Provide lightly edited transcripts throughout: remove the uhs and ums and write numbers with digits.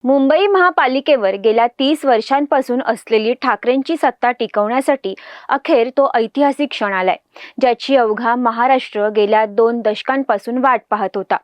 मुंबई महापालिकेवर गेल्या 30 वर्षांपासून असलेली ठाकरेंची सत्ता टिकवण्यासाठी अखेर तो ऐतिहासिक क्षण आलाय, ज्याची अवघा महाराष्ट्र गेल्या 2 दशकांपासून वाट पाहत होता।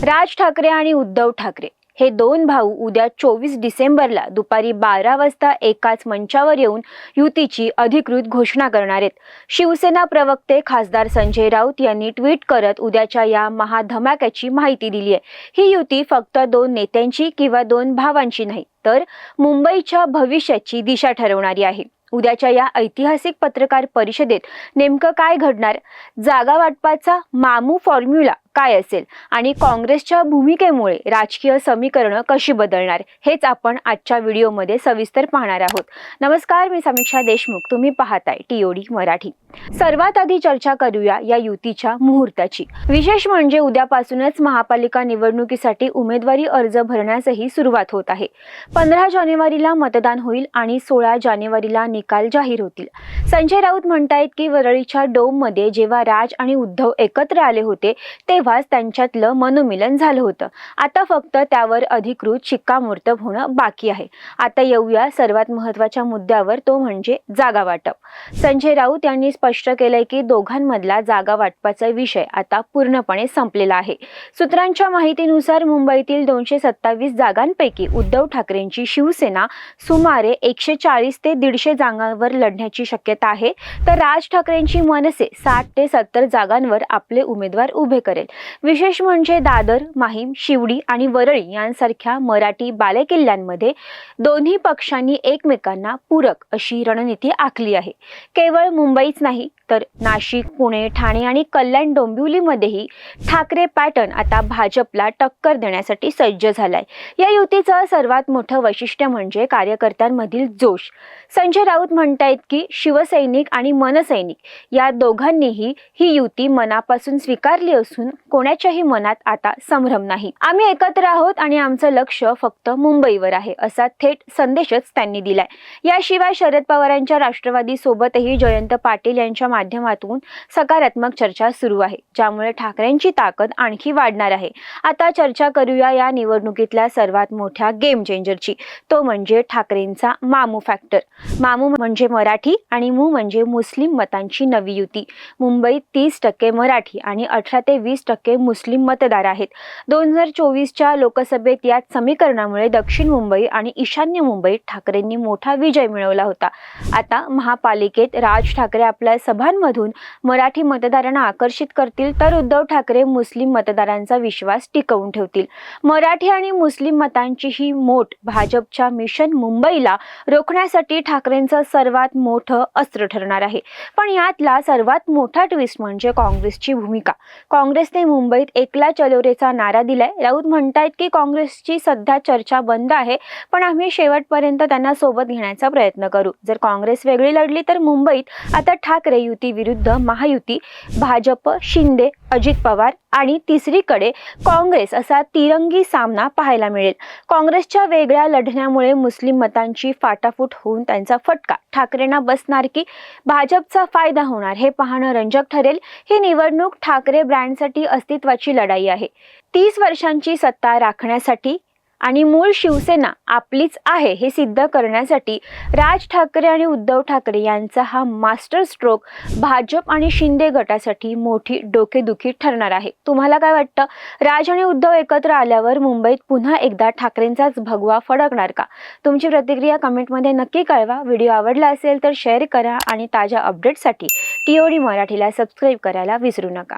राज ठाकरे आणि उद्धव ठाकरे हे दोन भाऊ उद्या 24 डिसेंबरला दुपारी 12 वाजता एकाच मंचावर येऊन युतीची अधिकृत घोषणा करणार आहेत। शिवसेना प्रवक्ते खासदार संजय राऊत यांनी ट्विट करत उद्याच्या या महाधमाक्याची माहिती दिली आहे। ही युती फक्त 2 नेत्यांची किंवा 2 भावांची नाही, तर मुंबईच्या भविष्याची दिशा ठरवणारी आहे। उद्याच्या या ऐतिहासिक पत्रकार परिषदेत नेमकं काय घडणार, जागा वाटपाचा मामू फॉर्म्युला काय असेल आणि काँग्रेसच्या भूमिकेमुळे राजकीय समीकरणं कशी बदलणार, हेच आपण आजच्या व्हिडिओमध्ये सविस्तर पाहणार आहोत। नमस्कार, मी समीक्षा देशमुख, तुम्ही पाहताय टीओडी मराठी। सर्वात आधी चर्चा करूया या युतीच्या मुहूर्ताची। विशेष म्हणजे उद्यापासूनच महापालिका निवडणुकीसाठी उमेदवारी अर्ज भरण्यासही सुरुवात होत आहे। 15 जानेवारीला मतदान होईल आणि 16 जानेवारीला निकाल जाहीर होतील। संजय राऊत म्हणतायत की वरळीच्या डोममध्ये जेव्हा राज आणि उद्धव एकत्र आले होते तेव्हाच त्यांच्यातलं मनोमिलन झालं होतं। आता फक्त त्यावर अधिकृत शिक्कामोर्तब होणं बाकी आहे। आता येऊया सर्वात महत्त्वाच्या मुद्द्यावर, तो म्हणजे जागा वाटप। संजय राऊत यांनी स्पष्ट केलंय की दोघांमधला जागा वाटपाचा विषय आता पूर्णपणे संपलेला आहे। सूत्रांच्या माहितीनुसार मुंबईतील 227 जागांपैकी उद्धव ठाकरेंची शिवसेना सुमारे 140 ते 150 जागांवर लढण्याची शक्यता आहे, तर राज ठाकरेंची मनसे 60 ते 70 जागांवर आपले उमेदवार उभे करेल। विशेष म्हणजे दादर, माहीम, शिवडी आणि वरळी यांसारख्या मराठी बालेकिल्ल्यांमध्ये दोन्ही पक्षांनी एकमेकांना पूरक अशी रणनीती आखली आहे। केवळ मुंबईच नाही, तर नाशिक, पुणे, ठाणे आणि कल्याण डोंबिवलीमध्येही ठाकरे पॅटर्न आता भाजपला टक्कर देण्यासाठी सज्ज झालाय। या युतीचं सर्वात मोठं वैशिष्ट्य म्हणजे कार्यकर्त्यांमधील जोश। संजय राऊत म्हणतायत की शिवसैनिक आणि मनसैनिक या दोघांनीही ही युती मनापासून स्वीकारली असून कोणाच्याही मनात आता संभ्रम नाही। आम्ही एकत्र आहोत आणि आमचं लक्ष फक्त मुंबईवर आहे, असा थेट संदेशच त्यांनी दिलाय। याशिवाय शरद पवारांच्या राष्ट्रवादी सोबतही जयंत पाटील यांच्या माध्यमातून सकारात्मक चर्चा सुरू आहे, ज्यामुळे ठाकरेंची ताकद आणखी वाढणार आहे। आता चर्चा करूया या निवडणुकीतल्या सर्वात मोठ्या गेम चेंजरची, तो म्हणजे ठाकरेंचा मामू फॅक्टर। मामू म्हणजे मराठी आणि मू म्हणजे मुस्लिम मतांची नवी युती। मुंबईत 30% मराठी आणि 18 ते 20% मुस्लिम मतदार आहेत। 2024च्या लोकसभेत या समीकरणामुळे दक्षिण मुंबई आणि ईशान्य मुंबईत ठाकरेंनी मोठा विजय मिळवला होता। आता महापालिकेत राज ठाकरे आपल्या सभांमधून मराठी मतदारांना आकर्षित करतील, तर उद्धव ठाकरे मुस्लिम मतदारांचा विश्वास टिकवून ठेवतील। मराठी आणि मुस्लिम मतांची ही मोठ भाजपच्या मिशन मुंबईला रोखण्यासाठी ठाकरेंचं सर्वात मोठं अस्त्र ठरणार आहे। पण यातला सर्वात मोठा ट्विस्ट म्हणजे काँग्रेसची भूमिका। काँग्रेसने मुंबईत एकला चलो रेचा नारा दिलाय। राऊत म्हणतायत की काँग्रेसची सध्या चर्चा बंद आहे, पण आम्ही शेवटपर्यंत त्यांना सोबत घेण्याचा प्रयत्न करू। जर काँग्रेस वेगळी लढली तर मुंबईत आता ठाकरे युती विरुद्ध महायुती, भाजप, शिंदे, अजित पवार आणि तिसरीकडे काँग्रेस असा तिरंगी सामना पाहायला मिळेल। काँग्रेसच्या वेगळ्या लढण्यामुळे मुस्लिम मतांची फाटाफूट होऊन त्यांचा फटका ठाकरेंना बसणार की भाजपचा फायदा होणार, हे पाहणं रंजक ठरेल। ही निवडणूक ठाकरे ब्रँडसाठी अस्तित्वाची लढाई आहे। 30 वर्षांची सत्ता राखण्यासाठी आणि मूळ शिवसेना आपलीच आहे हे सिद्ध करण्यासाठी राज ठाकरे आणि उद्धव ठाकरे यांचा हा मास्टर स्ट्रोक भाजप आणि शिंदे गटासाठी मोठी डोकेदुखी ठरणार आहे। तुम्हाला काय वाटतं? राज आणि उद्धव एकत्र आल्यावर मुंबईत पुन्हा एकदा ठाकरेंचाच भगवा फडकणार का? तुमची प्रतिक्रिया कमेंटमध्ये नक्की कळवा। व्हिडिओ आवडला असेल तर शेअर करा आणि ताज्या अपडेट्ससाठी टीओडी मराठीला सबस्क्राईब करायला विसरू नका।